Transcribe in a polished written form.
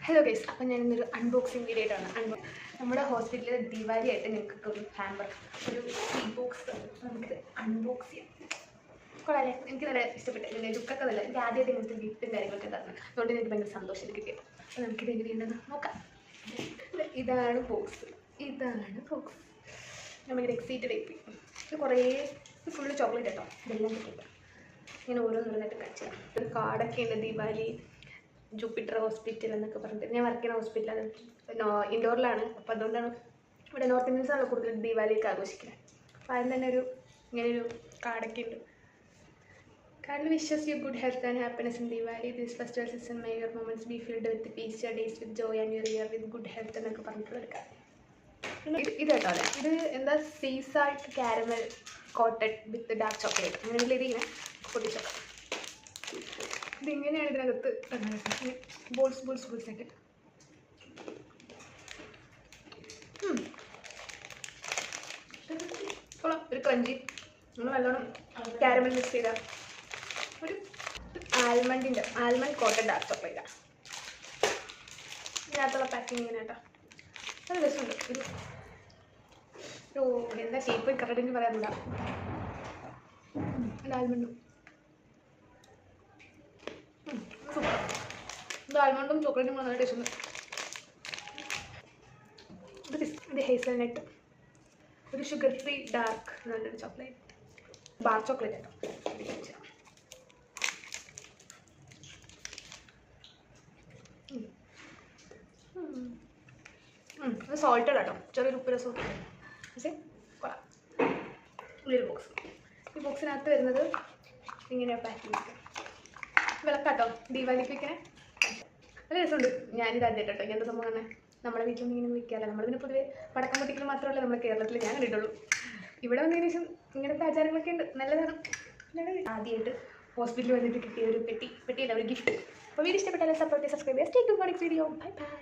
Hello guys, അപ്പോൾ ഞാനിന്നൊരു unboxing video ആയിട്ടാണ്. നമ്മുടെ ഹോസ്പിറ്റലിൽ ദിവാലിയായിട്ട് ഞങ്ങൾക്ക് ഒരു ഹാമ്പർ, ഒരു ടീ ബോക്സ് നമുക്ക് അൺബോക്സ് ചെയ്യാം. കൊള്ളാല്ലേ? എനിക്ക് നല്ല ഇഷ്ടപ്പെട്ടു. ഇതിൻ്റെ ലുക്കൊക്കെ നല്ല, എനിക്ക് ആദ്യമായിട്ട് ഇങ്ങനത്തെ ഗിഫ്റ്റും കാര്യങ്ങളൊക്കെ തരണം. അതുകൊണ്ട് എനിക്ക് ഭയങ്കര സന്തോഷം കിട്ടിയത്. അപ്പോൾ നമുക്കിത് എങ്ങനെയുണ്ടെന്ന് നോക്കാം. ഇതാണ് ബോക്സ്. ഞാൻ ഭയങ്കര എക്സൈറ്റഡ് ആയിപ്പോയി. ഇത് കുറേ ഫുള്ള് ചോക്ലേറ്റ് കേട്ടോ. ഇതെല്ലാം കിട്ടില്ല. ഇങ്ങനെ ഓരോന്നിരുന്നിട്ട് കഴിച്ചാൽ ഒരു കാർഡൊക്കെ ഉണ്ട്. ദിവാലി ജൂപ്പിറ്റർ ഹോസ്പിറ്റൽ എന്നൊക്കെ പറഞ്ഞിട്ട് ഞാൻ വർക്ക് ചെയ്യുന്ന ഹോസ്പിറ്റലാണ്. ഇൻഡോറിലാണ്. അപ്പോൾ അതുകൊണ്ടാണ് ഇവിടെ നോർത്ത് ഇന്ത്യൻസാണ് കൂടുതൽ ദിവാലിയൊക്കെ ആഘോഷിക്കുന്നത്. അപ്പോൾ അതിന് തന്നെ ഇങ്ങനെയൊരു കാർഡൊക്കെ ഉണ്ട്. കാർഡിൽ wishes you good health and happiness in Diwali. This festival season may your moments be filled with peace, your days with joy and your year with good health എന്നൊക്കെ പറഞ്ഞിട്ടുള്ള ഒരു കാർഡ്. ഇത് കേട്ടോ അല്ലേ, ഇത് എന്താ sea salt caramel coated with dark chocolate. അങ്ങനെ ഇതിങ്ങനെ പൊട്ടിച്ചോ. ഇതിങ്ങനെയാണ് ഇതിനകത്ത് ബോൾസ് ആയിട്ട്. കൊള്ളാം. ഒരു ക്രഞ്ചി, നമ്മൾ നല്ലോണം കാരമൽ മിക്സ് ചെയ്ത ഒരു ആൽമണ്ട് കോട്ടഡ് ഡാർക്ക് ചോക്ലേറ്റാണ്. ഇതിനകത്തുള്ള പാക്കിങ് ഇങ്ങനെ കേട്ടോ. നല്ല രസമുണ്ട്. ഒരു എന്താ ഷേപ്പ് കറക്റ്റ് പറയാനില്ല. ആൽമണ്ടും സൂപ്പർ. ഇത് ആൽമണ്ടും ചോക്ലേറ്റും കൂടെ നല്ല ടേസ്റ്റ് ഉണ്ട്. ഇത് ഹേസൽനട്ട്, ഒരു ഷുഗർ ഫ്രീ ഡാർക്ക് നല്ലൊരു ചോക്ലേറ്റ്, ബാർ ചോക്ലേറ്റ് കേട്ടോ. ഇത് സോൾട്ടഡ് കേട്ടോ, ചെറിയൊരു ഉപ്പ് രസം പക്ഷേ കൊള്ളാം. ഉള്ളൊരു ബോക്സ്. ഈ ബോക്സിനകത്ത് വരുന്നത് ഇങ്ങനെയാണ് പാക്കിങ്. വിളക്കാട്ടോ ദീപാവലിക്ക് വെക്കണേ. നല്ല രസമുണ്ട്. ഞാനിത് ആദ്യമായിട്ട് കേട്ടോ ഇങ്ങനത്തെ സംഭവം തന്നെ. നമ്മുടെ വീട്ടിലൊന്നും ഇങ്ങനെ വിൽക്കാറില്ല. നമ്മൾ പിന്നെ പൊതുവേ പടക്കം പൊട്ടിക്കൽ മാത്രമല്ല നമ്മുടെ കേരളത്തിൽ ഞാൻ കണ്ടിട്ടുള്ളൂ. ഇവിടെ വന്നതിന് ശേഷം ഇങ്ങനത്തെ ആചാരങ്ങളൊക്കെ ഉണ്ട്. നല്ലതാണ്. ആദ്യമായിട്ട് ഹോസ്പിറ്റലിൽ വന്നിട്ട് കിട്ടിയ ഒരു പെട്ടിയല്ല, ഒരു ഗിഫ്റ്റ്. അപ്പോൾ വീഡിയോ ഇഷ്ടപ്പെട്ടാലും സപ്പോർട്ട്, സബ്സ്ക്രൈബ് ചെയ്യുക. Stay tuned for next video. Bye bye.